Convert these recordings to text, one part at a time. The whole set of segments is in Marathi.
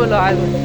बोलो हाय बोलो.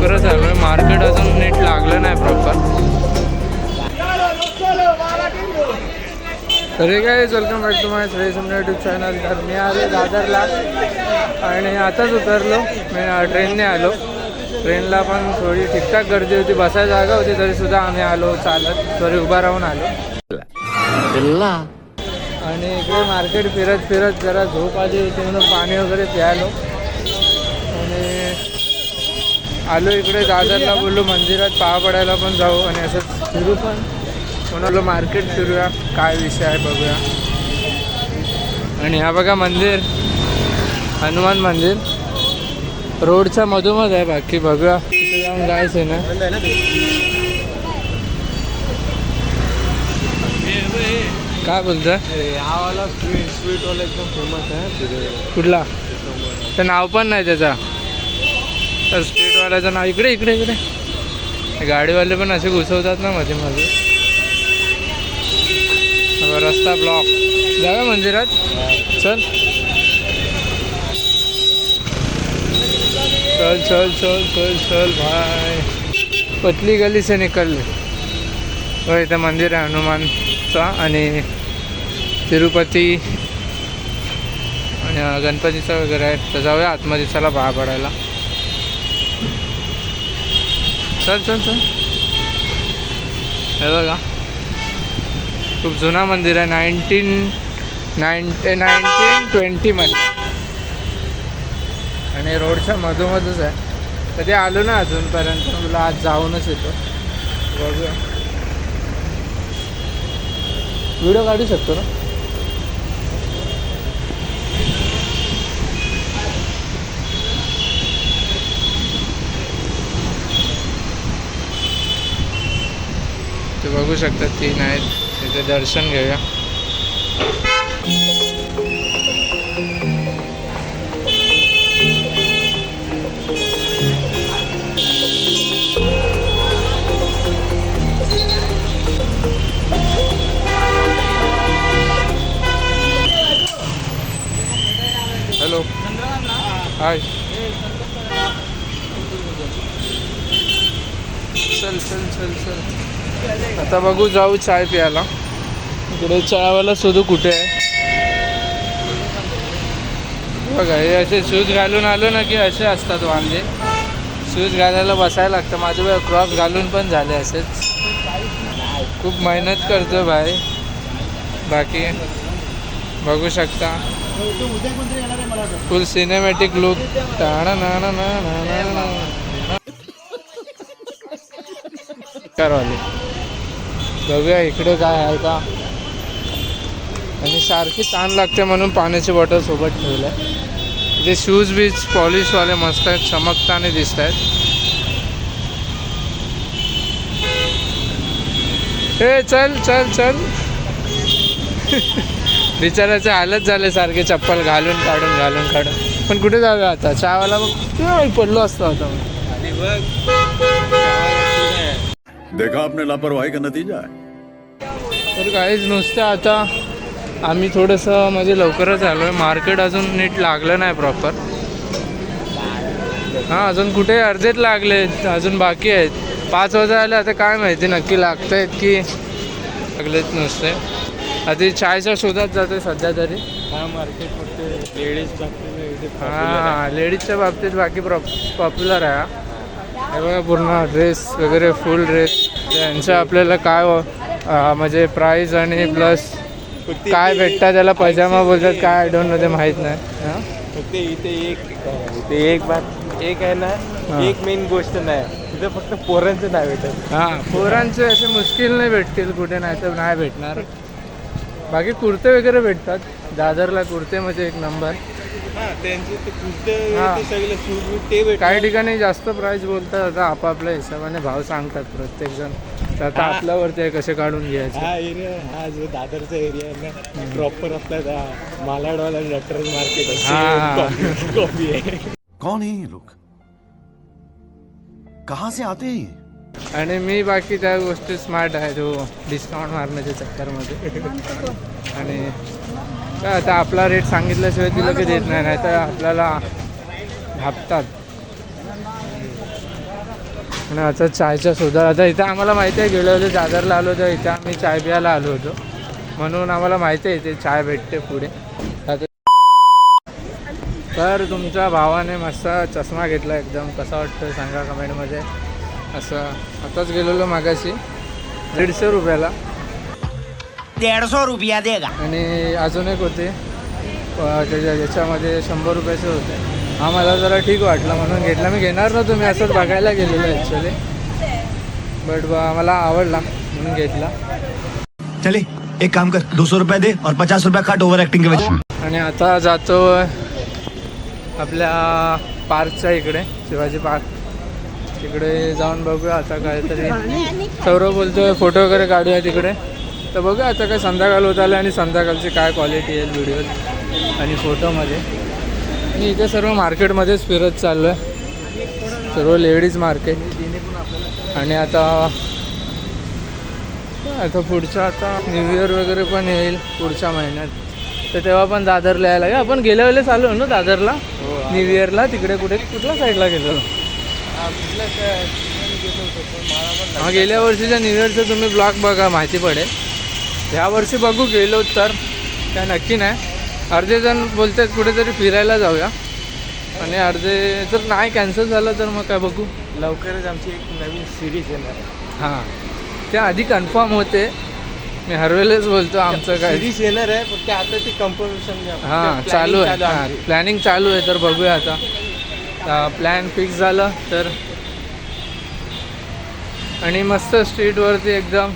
खरंच आलोय, मार्केट अजून नीट लागलं नाही प्रॉपर. तरी काय, welcome back to my Shreyas YouTube channel. तर मी आलो दादरला आणि आताच उतरलो. मी ट्रेनने आलो. ट्रेनला पण थोडी ठीकठाक गर्दी होती, बसायला जागा होती, तरीसुद्धा आम्ही आलो चालत, सॉरी उभा राहून आलो. आणि इकडे मार्केट फिरत फिरत जरा झोप आली होती म्हणून पाणी वगैरे प्यायलो आणि आलो इकडे दादरला. बोललो मंदिरात पाया पडायला पण जाऊ आणि असं फिरू पण. म्हणालो मार्केट फिरूया, काय विषय आहे बघूया. आणि हा बघा मंदिर, हनुमान मंदिर रोडच्या मधोमध आहे. बाकी बघूया, तिथे जाऊन जायचं आहे ना. काय बोलतोय? हा वाला स्वीट वाला एकदम फेमस आहे. कुठला? तर नाव पण नाही त्याचा. तर स्ट्रीटवाल्याचं नाव इकडे इकडे इकडे. गाडीवाले पण असे घुसवतात ना मध्ये मध्ये. रस्ता ब्लॉक. जाऊया मंदिरात, चल चल चल चल चल चल भाई. पतली गली से निकलले. हो, इथं मंदिर आहे हनुमानचा आणि तिरुपती आणि गणपतीचं वगैरे आहे. तर जाऊया आतमध्ये, चला पाया पडायला. चल चल चल. हे बघा, खूप जुना मंदिर आहे. 1920 मध्ये आणि रोडच्या मधोमधच आहे. कधी आलो ना अजूनपर्यंत, तुला आज जाऊनच येतो. बघूया, व्हिडिओ काढू शकतो ना. ते बघू शकतात, 3 आहेत तिथे. दर्शन घेऊया. हॅलो, हाय. चल चल चल चल. आता बघू, जाऊ चाय प्यायला. इकडे चहावाला शोधू कुठे आहे. बघा, हे असे शूज घालून आलो ना की असे असतात वांदे. शूज घालायला बसायला लागतं. माझे क्रॉक्स घालून पण झाले असेच. खूप मेहनत करतो भाई. बाकी बघू शकता, फुल सिनेमॅटिक लुक. करवाले. बघूया इकडे काय आहे का. आणि सारखी ताण लागते म्हणून पाण्याची बॉटल सोबत ठेवलं आहे. इथे शूज बीज पॉलिशवाले मस्त आहेत, चमकताने दिसत आहेत. हे चल चल चल. बिचाराचे हालत झाले सारखे चप्पल घालून काढून घालून काढून. पण कुठे जाऊया आता. चहावाला बघ पडलो असतो आता. देखा आपने लापरवाही का नतीजा है. तर काहीच नुसतं आता आम्ही थोडंसं म्हणजे लवकरच आलो आहे. मार्केट अजून नीट लागलं नाही प्रॉपर. हां, अजून कुठे अर्धेच लागले, अजून बाकी आहेत. 5 वाजता आले, आता काय माहिती नक्की लागत आहेत की लागलेत नुसते. आधी चायच्या शोधात जातो सध्या तरी. हा मार्केट फक्त लेडीज बाबतीत. हां, लेडीजच्या बाबतीत बाकी पॉप्युलर आहे. हे बघा, पूर्ण ड्रेस वगैरे, फुल ड्रेस. त्यांचं आपल्याला काय म्हणजे प्राईस आणि प्लस काय भेटतात, त्याला पैजामा बोलतात काय, आय डोंट नो, ते माहीत नाही. हां, फक्त इथे एक आहे ना, एक मेन गोष्ट नाही, तिथं फक्त पोरांचं नाही भेटत. हां, पोरांचे असे मुश्किल नाही भेटतील कुठे, नाही तर नाही भेटणार. बाकी कुर्ते वगैरे भेटतात दादरला. कुर्ते म्हणजे एक नंबर. त्यांचे ते कुर्ते सगळे शूज ते भेटतात. काही ठिकाणी जास्त प्राईस बोलतात, आता आपापल्या हिशोबाने भाव सांगतात प्रत्येकजण. तर आता आपल्यावरती आहे कसे काढून घ्यायचे. हा एरिया, हा जो दादरचा एरिया आहे ना, प्रॉपर आपला मालाडवाला नटराज मार्केट कॉपी आहे. कौन है ये लोग, कहाँ से आते हैं. आणि मी बाकी त्या गोष्टी स्मार्ट आहे, जो डिस्काउंट मारण्याच्या चक्करमध्ये. आणि काय आता आपला रेट सांगितल्याशिवाय तिला काही देत नाही, नाही तर आपल्याला भापतात. आणि आता चायच्या शोधा. आता इथं आम्हाला माहिती आहे, गेलो होतो दादरला आलो होतो, इथं आम्ही चाय प्यायला आलो होतो, म्हणून आम्हाला माहिती आहे इथे चाय भेटते पुढे. तर तुमच्या भावाने मस्त चष्मा घेतला एकदम, कसा वाटतं सांगा कमेंटमध्ये. असं आताच गेलेलो मागाशी 150 रुपयाला. 150 रुपया देगा. आणि अजून एक होते याच्यामध्ये 100 रुपयाचे होते. हा मला जरा ठीक वाटला म्हणून घेतला. मी घेणार नव्हतो, मी असंच बघायला गेलेलो ॲक्च्युली, बट मला आवडला म्हणून घेतला. चले एक काम कर, 200 रुपये दे और 50 रुपया काट ओवर एक्टिंग के वजह. आणि आता जातो आपल्या पार्कच्या इकडे, शिवाजी पार्क तिकडे जाऊन बघूया आता काहीतरी. सौरव बोलतोय फोटो वगैरे काढूया तिकडे, तर बघूया आता काय संध्याकाळ होत आलं आणि संध्याकाळची काय क्वालिटी येईल व्हिडिओ आणि फोटोमध्ये. मी इथे सर्व मार्केटमध्येच फिरत चाललो आहे, सर्व लेडीज मार्केट. आणि आता पुढच्या आता न्यू इयर वगैरे पण येईल पुढच्या महिन्यात, तर तेव्हा पण दादरला यायला लागेल. आपण गेल्या वेळेस आलो ना दादरला न्यू इयरला, तिकडे कुठल्या साईडला गेलो? हा, गेल्या वर्षीच्या न्यू इयरचं तुम्ही ब्लॉग बघा, माहिती पडेल. ह्या वर्षी बघू गेलो तर काय नक्की नाही. अर्धे जण बोलतात कुठेतरी फिरायला जाऊया, आणि अर्धे जर नाही कॅन्सल झालं तर मग काय बघू. लवकरच आमची एक नवीन सिरीज येणार आहे. हां, ते आधी कन्फर्म होते, मी हर वेळेस बोलतो आमचं काय सिरीज येणार आहे, फक्त आता ती कन्फर्मेशन हां चालू आहे. हां, प्लॅनिंग चालू आहे, तर बघूया आता. प्लॅन फिक्स झालं तर. आणि मस्त स्ट्रीटवरती एकदम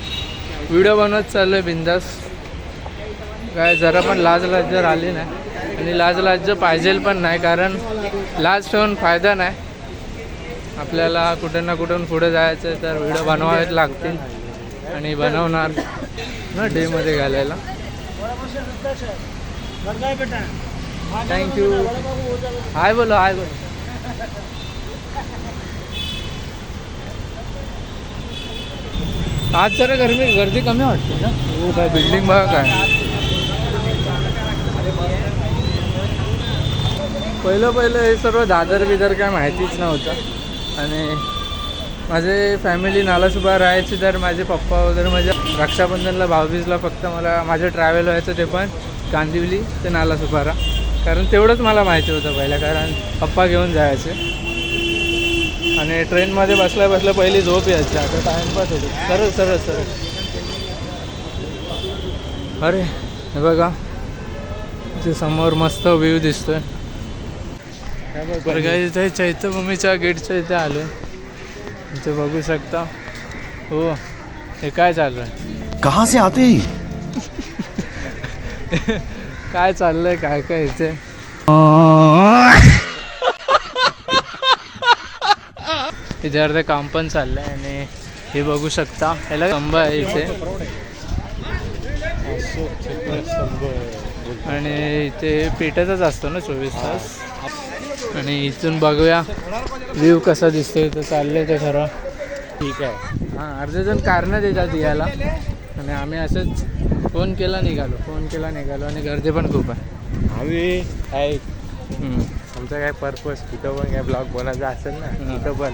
व्हिडिओ बनवत चाललो आहे बिंदास. काय जरा पण लाज जर आली नाही, आणि लाज पाहिजेल पण नाही, कारण लाज ठेवून फायदा नाही. आपल्याला कुठं ना कुठून पुढे जायचं आहे तर व्हिडिओ बनवावेच लागतील, आणि बनवणार ना डेमध्ये घालायला. थँक्यू. हाय बोलो, हाय बोलो. आज जरा गर्दी कमी वाटते ना. हो काय, बिल्डिंग बघा काय. पहिलं हे सर्व दादर बिदर काय माहितीच नव्हतं. आणि माझे फॅमिली नालासोपा राहायची, तर माझे पप्पा वगैरे माझ्या रक्षाबंधनला भाऊबीजला फक्त मला माझं ट्रॅव्हल व्हायचं, ते पण कांदिवली ते नालासोपारा, कारण तेवढंच मला माहिती होतं पहिलं, कारण पप्पा घेऊन जायचे. आणि ट्रेनमध्ये बसल्या पहिली झोप यायची, आता टाईमपास होतो. सरळ. अरे हे बघा, ते समोर मस्त व्ह्यू दिसतोय. बरं काय, इथे चैत्यभूमीच्या गेटच्या इथे आलो आहे, इथे बघू शकता. हो, हे काय चालू आहे? कहाँ से आते ही काय चाललंय काय इथे? इथे अर्धे काम पण चाललंय. आणि हे बघू शकता, ह्याला स्तंभ आहे इथे, आणि इथे पेटतच असतो ना 24 तास. आणि इथून बघूया व्ह्यू कसा दिसतोय. तर चाललंय ते खरं ठीक आहे. हां, अर्धे जण कारणं देतात यायला, आणि आम्ही असंच फोन केला निघालो, आणि गर्दी पण खूप आहे. आम्ही काय आमचा काय पर्पज, कुठं पण काय ब्लॉग बनायचा असेल ना, कुठं पण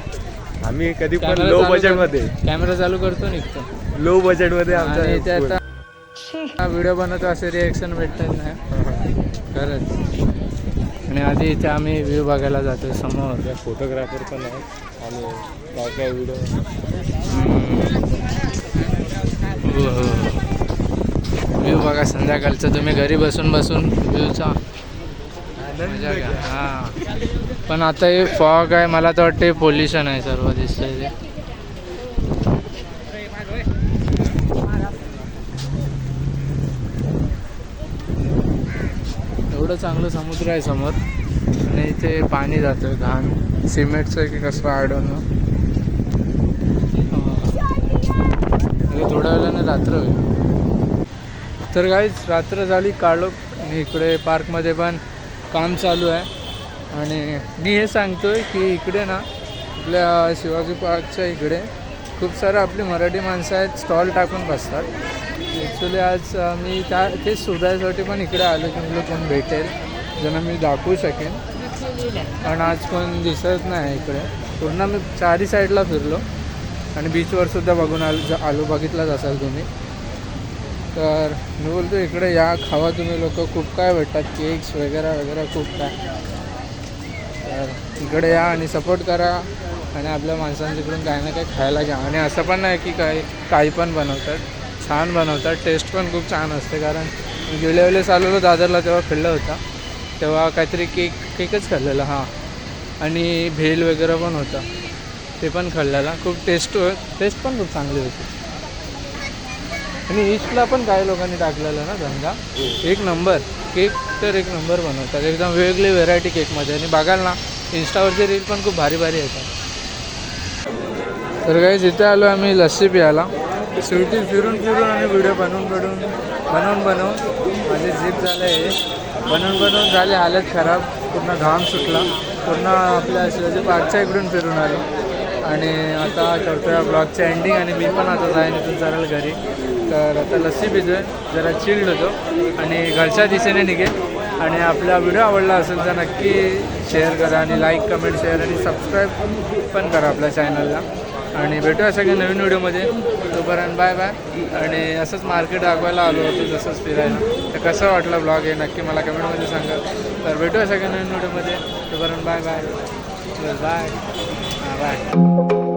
आम्ही कधी पण लो बजेटमध्ये कॅमेरा चालू करतो, निघतो लो बजेटमध्ये आणि इथे आमचा आता व्हिडिओ बनवतो, असे रिॲक्शन भेटतात नाही खरंच. आणि आधी इथे आम्ही व्ह्यू बघायला जातो समोर. फोटोग्राफर पण आहे, आणि काय व्हिडिओ. हो, व्ह्यू बघा संध्याकाळचं, तुम्ही घरी बसून व्ह्यूचा मजा घ्या. हां, पण आता हे फॉग आहे, मला तर वाटते पोल्युशन आहे सर्व दिसतंय ते. एवढं चांगलं समुद्र आहे समोर, आणि इथे पाणी जातं घाण सिमेंटचं की कसं आडवणं. थोड्या वेळाने रात्र होईल. तर काहीच रात्र झाली काळोख, आणि इकडे पार्कमध्ये पण काम चालू आहे. आणि मी हे सांगतोय की इकडे ना आपल्या शिवाजी पार्कच्या इकडे खूप सारं आपली मराठी माणसं आहेत, स्टॉल टाकून बसतात. ॲक्च्युली आज मी तेच शोधायसाठी पण इकडे आलो की मला कोण भेटेल ज्यांना मी दाखवू शकेन. पण आज कोण दिसत नाही इकडे. पूर्ण मी चारही साईडला फिरलो आणि बीचवर सुद्धा बघून आलो बघितलाच असाल तुम्ही. तर मी बोलतो इकडे या, खावा तुम्ही लोक, खूप काय भेटतात, केक्स वगैरे वगैरे खूप काय. तर इकडे या आणि सपोर्ट करा आणि आपल्या माणसांच्याकडून काही ना काही खायला घ्या. आणि असं पण नाही की काही पण बनवतात, छान बनवतात, टेस्ट पण खूप छान असते. कारण मी गेल्या वेळेस आलेलो दादरला तेव्हा खाल्लं होता, तेव्हा काहीतरी केकच खाल्लेला हां, आणि भेल वगैरे पण होता ते पण खाल्लेला. खूप टेस्ट पण खूप चांगली होती. आणि ईस्टला पण काही लोकांनी टाकलेलं ना धंदा, एक नंबर केक तर एक नंबर बनवतात, एकदम वेगळी व्हेरायटी केकमध्ये. आणि बघाल ना इंस्टावरचे रील पण खूप भारी भारी येतात. तर काही जिथे आलो आम्ही लस्सी प्यायला. सिटी फिरून आणि व्हिडिओ बनवून माझी जीप झालं आहे, बनवून झाले हालत खराब, पूर्ण घाम सुटला. पूर्ण आपल्या शिवाजी पार्कच्या इकडून फिरून आलो आणि आता करतो या ब्लॉगचं एंडिंग. आणि मी पण आता जाईन इथून सरळ घरी. तर आता लस्सी पितो आहे, जरा चिल्ड होतो आणि घरच्या दिशेने निघेल. आणि आपला व्हिडिओ आवडला असेल तर नक्की शेअर करा आणि लाईक, कमेंट, शेअर आणि सबस्क्राईब पण करा आपल्या चॅनलला. आणि भेटूया सगळ्या नवीन व्हिडिओमध्ये. तोपर्यंत बाय बाय. आणि असंच मार्केट दाखवायला आलो होतो, जसंच फिरायला. तर कसं वाटलं ब्लॉग हे नक्की मला कमेंटमध्ये सांगा. तर भेटूया सगळ्या नवीन व्हिडिओमध्ये. तोपर्यंत बाय बाय. Bye bye.